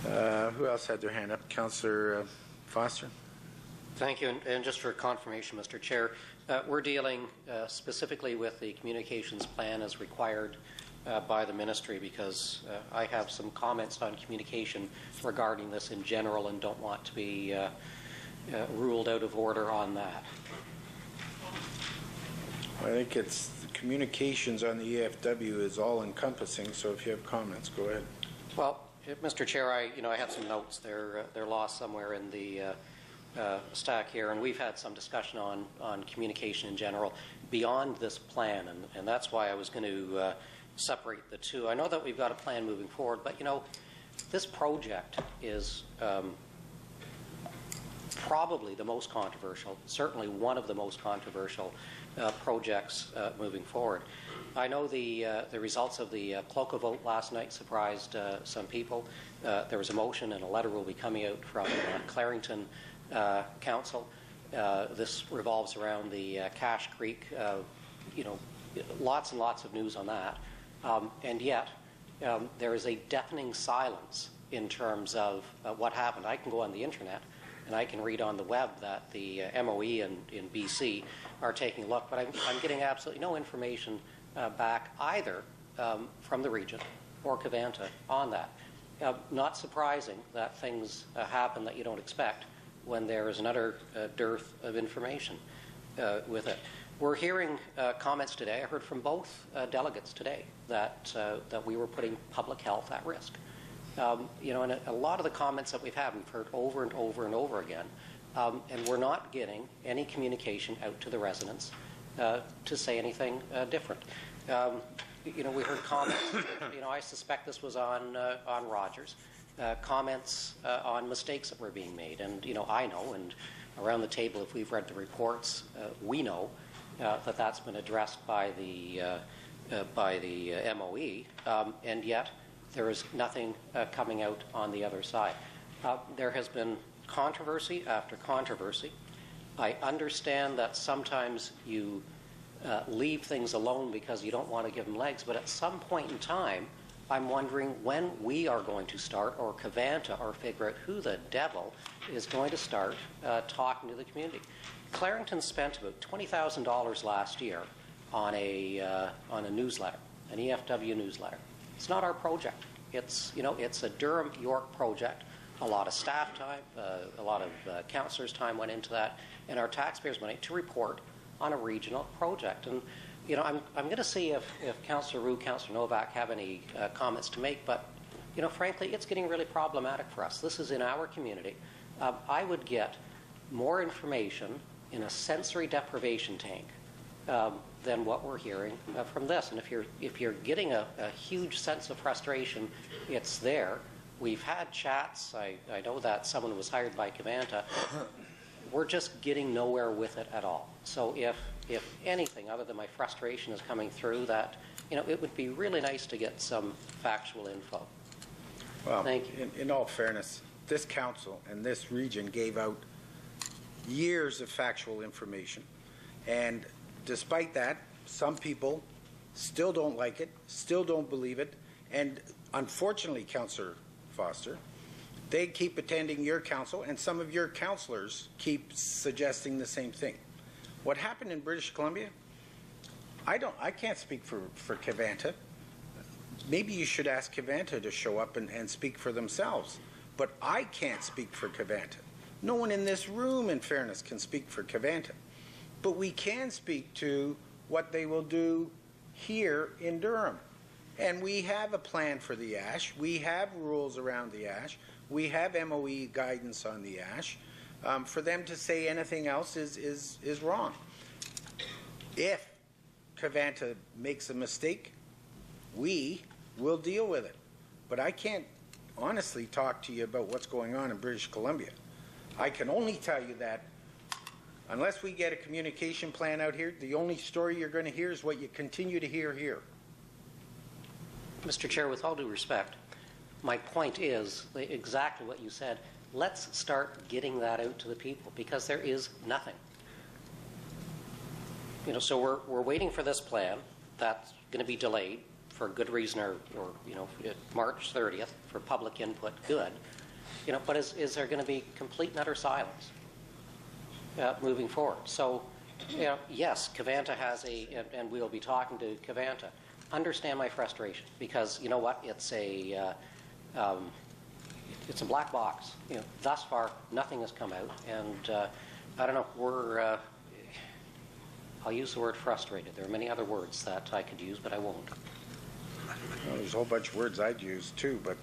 Who else had their hand up? Councillor Foster. Thank you. And just for confirmation, Mr. Chair, we're dealing specifically with the communications plan as required by the ministry, because I have some comments on communication regarding this in general and don't want to be ruled out of order on that. I think it's the communications on the EFW is all encompassing, so if you have comments, go ahead. Well, Mr. Chair, I have some notes. They're lost somewhere in the stack here, and we've had some discussion on communication in general beyond this plan, and that's why I was going to separate the two. I know that we've got a plan moving forward, but this project is probably the most controversial, certainly one of the most controversial projects moving forward. I know the results of the cloaca vote last night surprised some people. There was a motion and a letter will be coming out from Clarington Council. This revolves around the Cache Creek, lots and lots of news on that. And yet, there is a deafening silence in terms of what happened. I can go on the internet and I can read on the web that the MOE in BC are taking a look, but I'm getting absolutely no information back either from the region or Covanta on that. Not surprising that things happen that you don't expect when there is an utter dearth of information with it. We're hearing comments today. I heard from both delegates today that we were putting public health at risk. And a lot of the comments that we've heard over and over and over again, and we're not getting any communication out to the residents to say anything different. We heard comments. I suspect this was on Rogers. Comments on mistakes that were being made, and I know, and around the table, if we've read the reports, we know that that's been addressed by the MOE, and yet there is nothing coming out on the other side. There has been controversy after controversy. I understand that sometimes you leave things alone because you don't want to give them legs, but at some point in time, I'm wondering when we are going to start, or Covanta, or figure out who the devil is going to start talking to the community. Clarington spent about $20,000 last year on a newsletter, an EFW newsletter. It's not our project. It's a Durham-York project. A lot of staff time, a lot of councillors' time went into that, and our taxpayers' money to report on a regional project. And I'm going to see if Councillor Roux, Councillor Novak have any comments to make, but frankly, it's getting really problematic for us. This is in our community. I would get more information in a sensory deprivation tank than what we're hearing from this. And if you're getting a huge sense of frustration, it's there. We've had chats. I know that someone was hired by Covanta. We're just getting nowhere with it at all. So if anything other than my frustration is coming through, that it would be really nice to get some factual info. Well, thank you. In all fairness, this council and this region gave out years of factual information, and despite that, some people still don't like it, still don't believe it, and unfortunately, Councillor Foster, they keep attending your council, and some of your councillors keep suggesting the same thing. What happened in British Columbia, I can't speak for Covanta. Maybe you should ask Covanta to show up and speak for themselves, but I can't speak for Covanta. No one in this room, in fairness, can speak for Covanta, but we can speak to what they will do here in Durham. And we have a plan for the ash. We have rules around the ash. We have MOE guidance on the ash. For them to say anything else is wrong. If Covanta makes a mistake, we will deal with it. But I can't honestly talk to you about what's going on in British Columbia. I can only tell you that unless we get a communication plan out here, the only story you're going to hear is what you continue to hear here. Mr. Chair, with all due respect, my point is exactly what you said. Let's start getting that out to the people, because there is nothing. So we're waiting for this plan. That's going to be delayed for good reason or March 30th for public input, good. But is there going to be complete and utter silence moving forward? So, yes, Covanta has and we'll be talking to Covanta. Understand my frustration, because you know what? It's a black box. Thus far, nothing has come out, and I don't know. I'll use the word frustrated. There are many other words that I could use, but I won't. Well, there's a whole bunch of words I'd use too, but